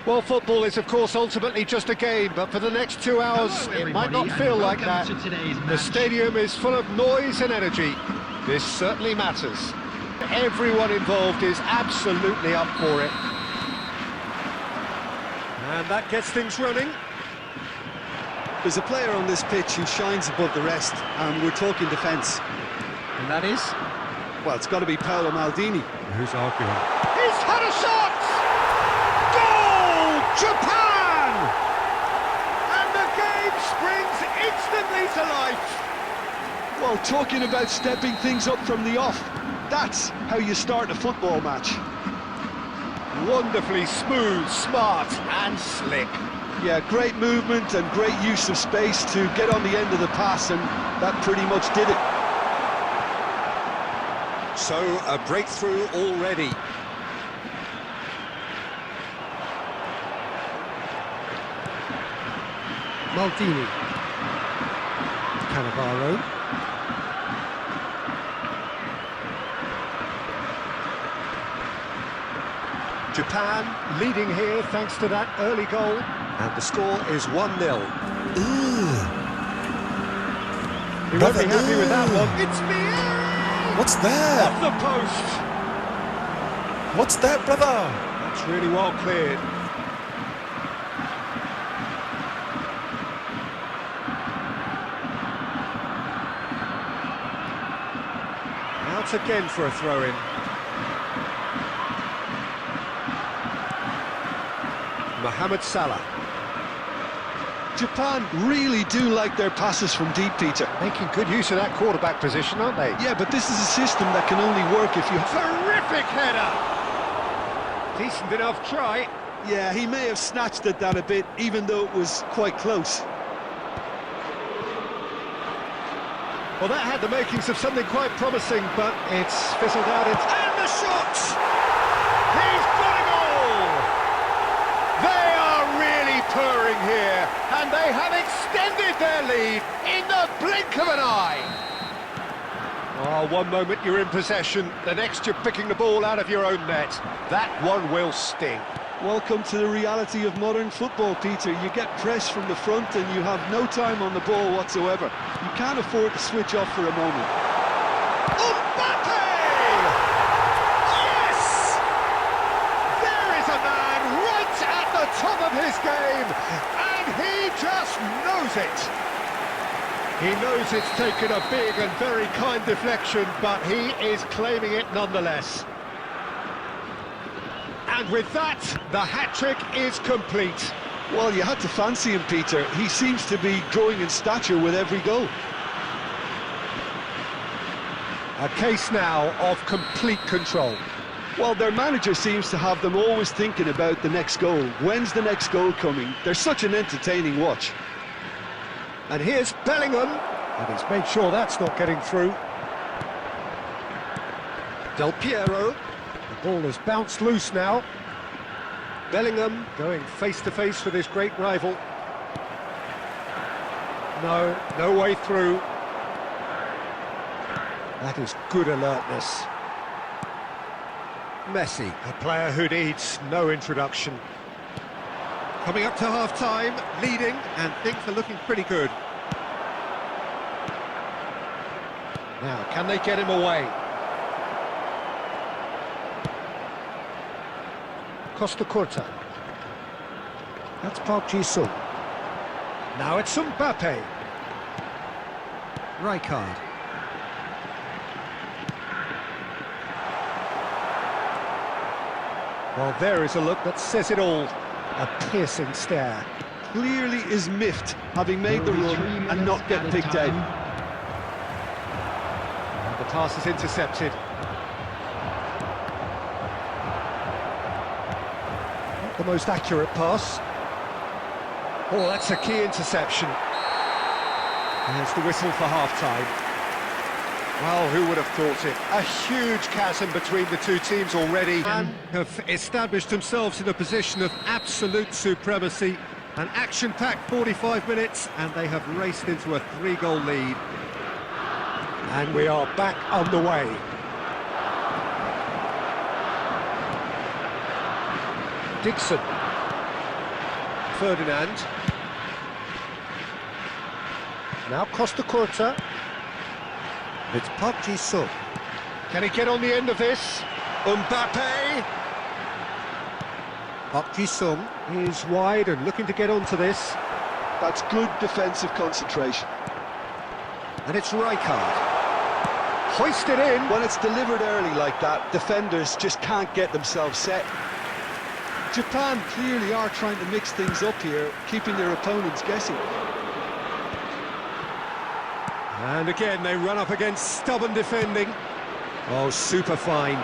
Well, football is, of course, ultimately just a game, but for the next 2 hours, it might not feel like that. The stadium is full of noise and energy. This certainly matters. Everyone involved is absolutely up for it. And that gets things running. There's a player on this pitch who shines above the rest, and we're talking defence. And that is? Well, it's got to be Paolo Maldini. Who's arguing? He's had a shot! Goal! Japan! And the game springs instantly to life. Well, talking about stepping things up from the off, that's how you start a football match. Wonderfully smooth, smart and slick. Yeah, great movement and great use of space to get on the end of the pass, and that pretty much did it. So, a breakthrough already. Maldini. Cannavaro. Japan leading here thanks to that early goal. And the score is 1-0. You won't be happy with that one. It's me! What's that? Off the post! What's that, brother? That's really well cleared. Out again for a throw-in. Mohamed Salah. Japan really do like their passes from deep, Peter. Making good use of that quarterback position, aren't they? Yeah, but this is a system that can only work if you have... Terrific header! Decent enough try. Yeah, he may have snatched at that a bit, even though it was quite close. Well, that had the makings of something quite promising, but it's fizzled out. And the shot! He's got it all! They are really purring here, and they have extended their lead in the blink of an eye. Oh, one moment you're in possession, the next you're picking the ball out of your own net. That one will sting. Welcome to the reality of modern football, Peter. You get pressed from the front and you have no time on the ball whatsoever. You can't afford to switch off for a moment. Mbappe! Yes! There is a man right at the top of his game, and he just knows it. He knows it's taken a big and very kind deflection, but he is claiming it nonetheless. And with that, the hat-trick is complete. Well, you had to fancy him, Peter. He seems to be growing in stature with every goal. A case now of complete control. Well, their manager seems to have them always thinking about the next goal. When's the next goal coming? They're such an entertaining watch. And here's Bellingham, and he's made sure that's not getting through. Del Piero. The ball has bounced loose now. Bellingham going face-to-face with his great rival. No way through. That is good alertness. Messi, a player who needs no introduction. Coming up to half-time, leading, and things are looking pretty good. Now, can they get him away? Costa Curta. That's Park Ji-sung. Now it's Mbappe. Rijkaard. Well, there is a look that says it all. A piercing stare. Clearly is miffed, having made the run and not get picked out. And the pass is intercepted. Not the most accurate pass. Oh, that's a key interception. There's the whistle for half-time. Well, who would have thought it? A huge chasm between the two teams already, and have established themselves in a position of absolute supremacy. An action-packed 45 minutes, and they have raced into a 3-goal lead. And we are back underway. Dixon. Ferdinand. Now Costa Curta. It's Park Ji-sung. Can he get on the end of this? Mbappe! Park Ji-sung is wide and looking to get onto this. That's good defensive concentration. And it's Rijkaard. Hoisted in. When it's delivered early like that, defenders just can't get themselves set. Japan clearly are trying to mix things up here, keeping their opponents guessing. And again, they run up against stubborn defending. Oh, super find.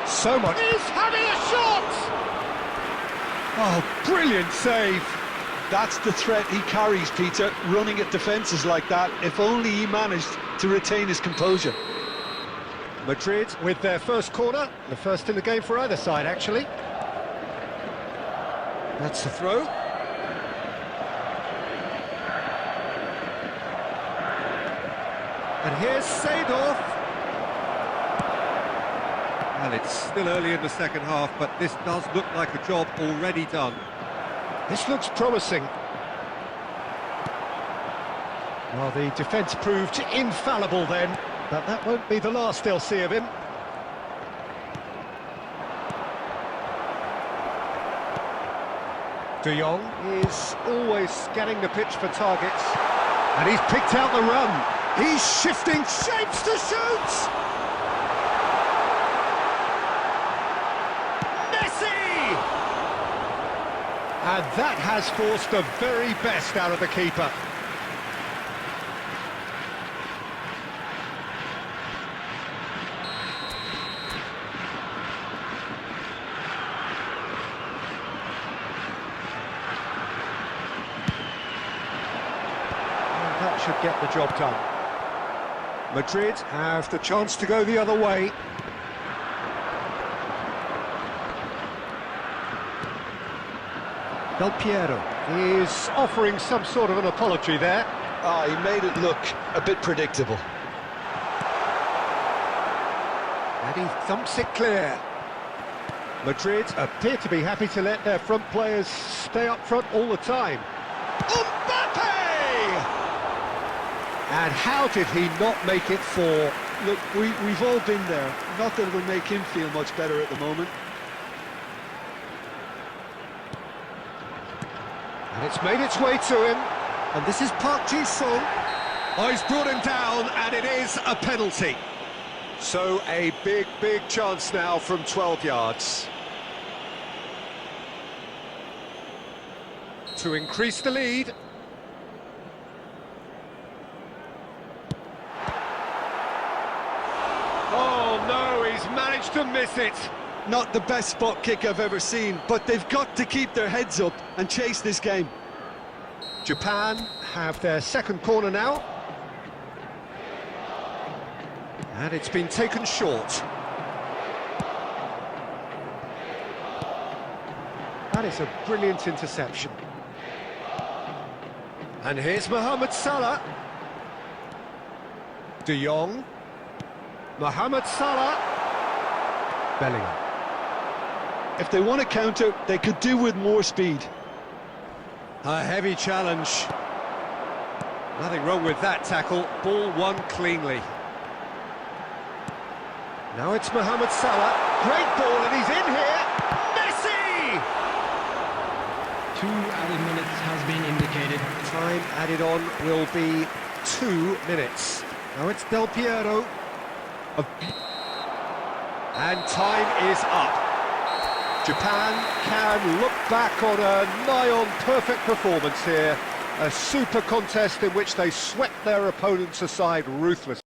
So much. He's having a shot! Oh, brilliant save. That's the threat he carries, Peter, running at defences like that, if only he managed to retain his composure. Madrid with their first corner, the first in the game for either side, actually. That's the throw. And here's Seedorf. Well, it's still early in the second half, but this does look like a job already done. This looks promising. Well, the defence proved infallible then, but that won't be the last they'll see of him. De Jong is always scanning the pitch for targets, and he's picked out the run. He's shifting shapes to shoot! Messi! And that has forced the very best out of the keeper. And that should get the job done. Madrid have the chance to go the other way. Del Piero is offering some sort of an apology there. He made it look a bit predictable. And he thumps it clear. Madrid appear to be happy to let their front players stay up front all the time. Mbappe! And how did he not make it four? Look, we've all been there. Not that it will make him feel much better at the moment. And it's made its way to him. And this is Park Ji-sung. Oh, he's brought him down, and it is a penalty. So a big, big chance now from 12 yards. To increase the lead. Oh no, he's managed to miss it. Not the best spot kick I've ever seen, but they've got to keep their heads up and chase this game. Japan have their second corner now. And it's been taken short. That is a brilliant interception. And here's Mohamed Salah. De Jong. Mohamed Salah. Bellingham. If they want to counter, they could do with more speed. A heavy challenge. Nothing wrong with that tackle. Ball won cleanly. Now it's Mohamed Salah. Great ball, and he's in here. Messi! 2 added minutes has been indicated. Time added on will be 2 minutes. Now it's Del Piero. And time is up. Japan can look back on a nigh-on perfect performance here. A super contest in which they swept their opponents aside ruthlessly.